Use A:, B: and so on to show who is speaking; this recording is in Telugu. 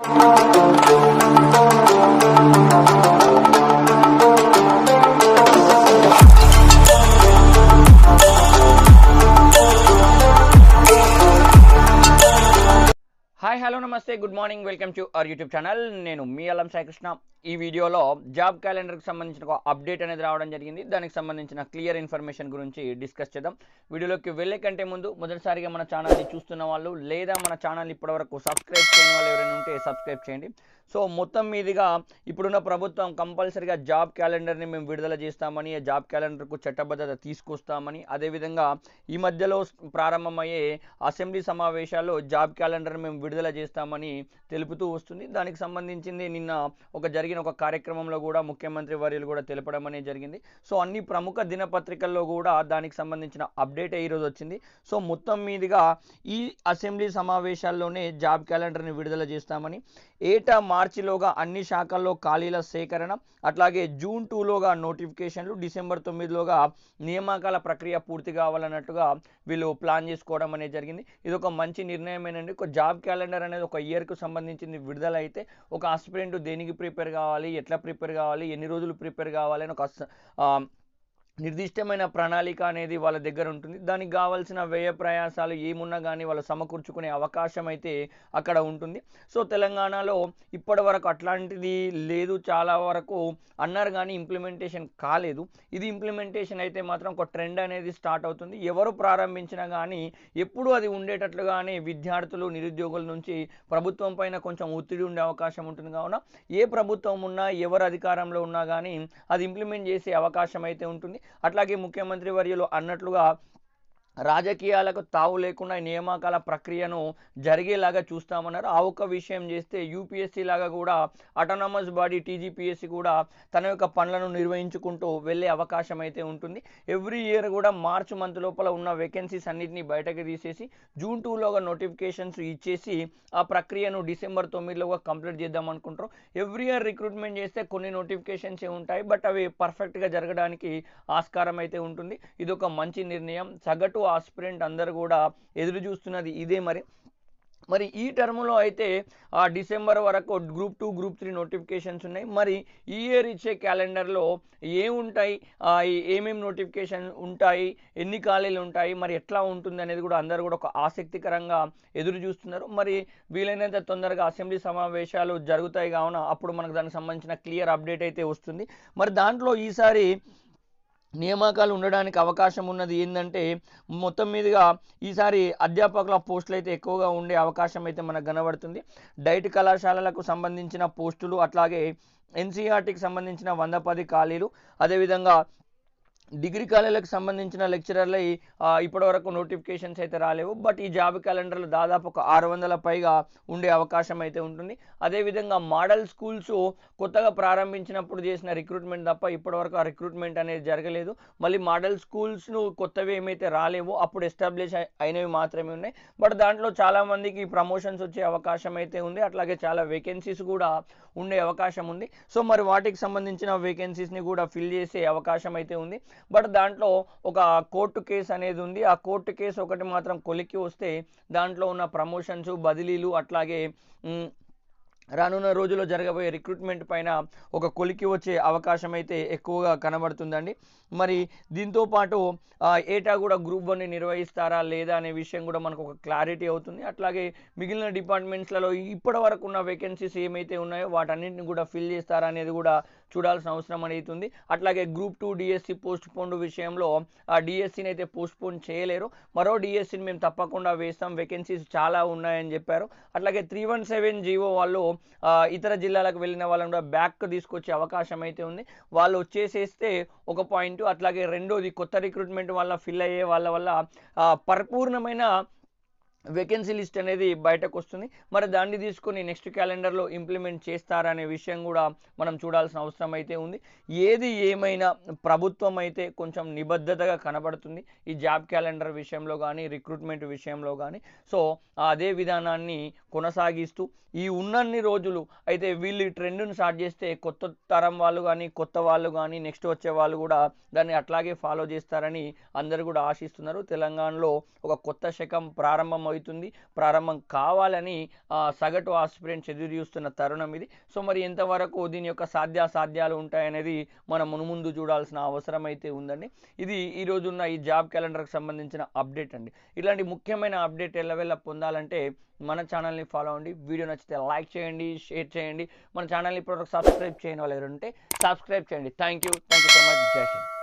A: హాయ్ హలో నమస్తే good morning welcome to our YouTube channel. నేను మీ అల్లం సాయికృష్ణ. ఈ వీడియోలో జాబ్ క్యాలెండర్కి సంబంధించిన ఒక అప్డేట్ అనేది రావడం జరిగింది. దానికి సంబంధించిన క్లియర్ ఇన్ఫర్మేషన్ గురించి డిస్కస్ చేద్దాం. వీడియోలోకి వెళ్ళే కంటే ముందు మొదటిసారిగా మన ఛానల్ని చూస్తున్న వాళ్ళు లేదా మన ఛానల్ ఇప్పటివరకు సబ్స్క్రైబ్ చేయని వాళ్ళు ఎవరైనా ఉంటే సబ్స్క్రైబ్ చేయండి. సో మొత్తం మీదుగా ఇప్పుడున్న ప్రభుత్వం కంపల్సరీగా జాబ్ క్యాలెండర్ని మేము విడుదల చేస్తామని, జాబ్ క్యాలెండర్కు చట్టబద్ధత తీసుకొస్తామని, అదేవిధంగా ఈ మధ్యలో ప్రారంభమయ్యే అసెంబ్లీ సమావేశాల్లో జాబ్ క్యాలెండర్ని మేము విడుదల చేస్తామని తెలుపుతూ వస్తుంది. దానికి సంబంధించింది నిన్న జరిగిన ఒక కార్యక్రమంలో కూడా ముఖ్యమంత్రి వర్యులు కూడా తెలపడం అనేది జరిగింది. సో అన్ని ప్రముఖ దినపత్రికల్లో కూడా దానికి సంబంధించిన అప్డేట్ ఈరోజు వచ్చింది. సో మొత్తం మీదుగా ఈ అసెంబ్లీ సమావేశాల్లోనే జాబ్ క్యాలెండర్ని విడుదల చేస్తామని, ఏటా మార్చిలోగా అన్ని శాఖల్లో ఖాళీల సేకరణ, అట్లాగే జూన్ 2లోగా నోటిఫికేషన్లు, డిసెంబర్ 9లోగా నియామకాల ప్రక్రియ పూర్తి కావాలన్నట్టుగా వీళ్ళు ప్లాన్ చేసుకోవడం అనేది జరిగింది. ఇది ఒక మంచి నిర్ణయమేనండి. ఒక జాబ్ క్యాలెండర్ అనేది ఒక ఇయర్కు సంబంధించింది విడుదల అయితే ఒక ఆస్పిరెంట్ దేనికి ప్రిపేర్ కావాలి, ఎట్లా ప్రిపేర్ కావాలి, ఎన్ని రోజులు ప్రిపేర్ కావాలి అని ఒక నిర్దిష్టమైన ప్రణాళిక అనేది వాళ్ళ దగ్గర ఉంటుంది. దానికి కావాల్సిన వ్యయ ప్రయాసాలు ఏమున్నా కానీ వాళ్ళు సమకూర్చుకునే అవకాశం అయితే అక్కడ ఉంటుంది. సో తెలంగాణలో ఇప్పటి వరకు అట్లాంటిది లేదు, చాలా వరకు అన్నారు కానీ ఇంప్లిమెంటేషన్ కాలేదు. ఇది ఇంప్లిమెంటేషన్ అయితే మాత్రం ఒక ట్రెండ్ అనేది స్టార్ట్ అవుతుంది. ఎవరు ప్రారంభించినా కానీ ఎప్పుడు అది ఉండేటట్లుగానే విద్యార్థులు, నిరుద్యోగుల నుంచి ప్రభుత్వం పైన కొంచెం ఒత్తిడి ఉండే అవకాశం ఉంటుంది. కావున ఏ ప్రభుత్వం ఉన్నా, ఎవరు అధికారంలో ఉన్నా కానీ అది ఇంప్లిమెంట్ చేసే అవకాశం అయితే ఉంటుంది. అట్లాగే ముఖ్యమంత్రి వర్యులు అన్నట్లుగా రాజకీయాలకు తావు లేకుండా నియామకాల ప్రక్రియను జరిగేలాగా చూస్తామన్నారు. ఆ ఒక్క విషయం చేస్తే యూపీఎస్సీ లాగా కూడా ఆటోనమస్ బాడీ టీజీపీఎస్సీ కూడా తన యొక్క పనులను నిర్వహించుకుంటూ వెళ్ళే అవకాశం అయితే ఉంటుంది. ఎవ్రీ ఇయర్ కూడా మార్చ్ మంత్ లోపల ఉన్న వేకెన్సీస్ అన్నింటినీ బయటకు తీసేసి జూన్ 2లోగా నోటిఫికేషన్స్ ఇచ్చేసి ఆ ప్రక్రియను డిసెంబర్ 9లోగా కంప్లీట్ చేద్దాం అనుకుంటారు. ఎవ్రీ ఇయర్ రిక్రూట్మెంట్ చేస్తే కొన్ని నోటిఫికేషన్స్ ఉంటాయి, బట్ అవి పర్ఫెక్ట్గా జరగడానికి ఆస్కారం అయితే ఉంటుంది. ఇది ఒక మంచి నిర్ణయం. సగటు ఆస్పిరెంట్ అందరూ కూడా ఎదురు చూస్తున్నది ఇదే. మరి ఈ టర్మ్లో అయితే డిసెంబర్ వరకు గ్రూప్ 2, గ్రూప్ 3 నోటిఫికేషన్స్ ఉన్నాయి. మరి ఈ ఇయర్ ఇచ్చే క్యాలెండర్లో ఏముంటాయి, ఏమేమి నోటిఫికేషన్ ఉంటాయి, ఎన్ని ఖాళీలు ఉంటాయి, మరి ఎట్లా ఉంటుంది అనేది కూడా అందరూ కూడా ఒక ఆసక్తికరంగా ఎదురు చూస్తున్నారు. మరి వీలైనంత తొందరగా అసెంబ్లీ సమావేశాలు జరుగుతాయి కావున అప్పుడు మనకు దానికి సంబంధించిన క్లియర్ అప్డేట్ అయితే వస్తుంది. మరి దాంట్లో ఈసారి నియామకాలు ఉండడానికి అవకాశం ఉన్నది ఏంటంటే మొత్తం మీదుగా ఈసారి అధ్యాపకుల పోస్టులు అయితే ఎక్కువగా ఉండే అవకాశం అయితే మనకు కనబడుతుంది. డైట్ కళాశాలలకు సంబంధించిన పోస్టులు, అట్లాగే ఎన్సీఆర్టీకి సంబంధించిన 110 ఖాళీలు, అదేవిధంగా డిగ్రీ కాలేజీలకు సంబంధించిన లెక్చరర్లు ఇప్పటివరకు నోటిఫికేషన్స్ అయితే రాలేవు. బట్ ఈ జాబ్ క్యాలెండర్లు దాదాపు ఒక 600 పైగా ఉండే అవకాశం అయితే ఉంటుంది. అదేవిధంగా మోడల్ స్కూల్స్ కొత్తగా ప్రారంభించినప్పుడు చేసిన రిక్రూట్మెంట్ తప్ప ఇప్పటివరకు ఆ రిక్రూట్మెంట్ అనేది జరగలేదు. మళ్ళీ మోడల్ స్కూల్స్ను కొత్తవి ఏమైతే రాలేవో అప్పుడు ఎస్టాబ్లిష్ అయినవి మాత్రమే ఉన్నాయి. బట్ దాంట్లో చాలామందికి ప్రమోషన్స్ వచ్చే అవకాశం అయితే ఉంది. అట్లాగే చాలా వేకెన్సీస్ కూడా ఉండే అవకాశం ఉంది. సో మరి వాటికి సంబంధించిన వేకెన్సీస్ని కూడా ఫిల్ చేసే అవకాశం అయితే ఉంది. బట్ దాంట్లో ఒక కోర్టు కేసు అనేది ఉంది. ఆ కోర్టు కేసు ఒకటి మాత్రం కొలిక్కి వస్తే దాంట్లో ఉన్న ప్రమోషన్స్, బదిలీలు, అట్లాగే రానున్న రోజుల్లో జరగబోయే రిక్రూట్మెంట్ పైన ఒక కొలికి వచ్చే అవకాశం అయితే ఎక్కువగా కనబడుతుందండి. మరి దీంతో పాటు ఏటా కూడా గ్రూప్ 1ని నిర్వహిస్తారా లేదా అనే విషయం కూడా మనకు ఒక క్లారిటీ అవుతుంది. అట్లాగే మిగిలిన డిపార్ట్మెంట్స్లలో ఇప్పటి వరకు ఉన్న వేకెన్సీస్ ఏమైతే ఉన్నాయో వాటన్నింటిని కూడా ఫిల్ చేస్తారా అనేది కూడా చూడాల్సిన అవసరం అనేది ఉంది. అట్లాగే గ్రూప్ 2 డిఎస్సి పోస్ట్ పోన్ విషయంలో ఆ డిఎస్సిని అయితే పోస్ట్ పోన్ చేయలేరు. మరో డిఎస్సిని మేము తప్పకుండా వేస్తాం, వేకెన్సీస్ చాలా ఉన్నాయని చెప్పారు. అట్లాగే 317 జీవో వాళ్ళు ఇతర జిల్లాలకు వెళ్ళిన వాళ్ళని కూడా బ్యాక్ తీసుకొచ్చే అవకాశం అయితే ఉంది. వాళ్ళు వచ్చేసేస్తే ఒక పాయింట్. అట్లాగే రెండోది కొత్త రిక్రూట్మెంట్ వల్ల ఫిల్ అయ్యే వాళ్ళ వల్ల పరిపూర్ణమైన వేకెన్సీ లిస్ట్ అనేది బయటకు వస్తుంది. మరి దాన్ని తీసుకొని నెక్స్ట్ క్యాలెండర్లో ఇంప్లిమెంట్ చేస్తారనే విషయం కూడా మనం చూడాల్సిన అవసరం అయితే ఉంది. ఏది ఏమైనా ప్రభుత్వం అయితే కొంచెం నిబద్ధతగా కనబడుతుంది ఈ జాబ్ క్యాలెండర్ విషయంలో కానీ, రిక్రూట్మెంట్ విషయంలో కానీ. సో అదే విధానాన్ని కొనసాగిస్తూ ఈ ఉన్నన్ని రోజులు అయితే వీళ్ళు ఈ ట్రెండ్ను స్టార్ట్ చేస్తే కొత్త తరం వాళ్ళు కానీ, కొత్త వాళ్ళు కానీ, నెక్స్ట్ వచ్చే వాళ్ళు కూడా దాన్ని అట్లాగే ఫాలో చేస్తారని అందరూ కూడా ఆశిస్తున్నారు. తెలంగాణలో ఒక కొత్త శకం ప్రారంభం అవుతుంది, ప్రారంభం కావాలని సగటు ఆస్పిరెంట్స్ ఎదురు చూస్తున్న తరుణం ఇది. సో మరి ఎంతవరకు దీని యొక్క సాధ్యాసాధ్యాలు ఉంటాయనేది మనం మునుముందు చూడాల్సిన అవసరం అయితే ఉందండి. ఇది ఈరోజున్న ఈ జాబ్ క్యాలెండర్కి సంబంధించిన అప్డేట్ అండి. ఇలాంటి ముఖ్యమైన అప్డేట్ ఎల్లవెల్ల పొందాలంటే మన ఛానల్ని ఫాలో అవ్వండి. వీడియో నచ్చితే లైక్ చేయండి, షేర్ చేయండి. మన ఛానల్ని ఇప్పటివరకు సబ్స్క్రైబ్ చేయని వాళ్ళు ఎవరు ఉంటే సబ్స్క్రైబ్ చేయండి. Thank you so much. జై హింద్.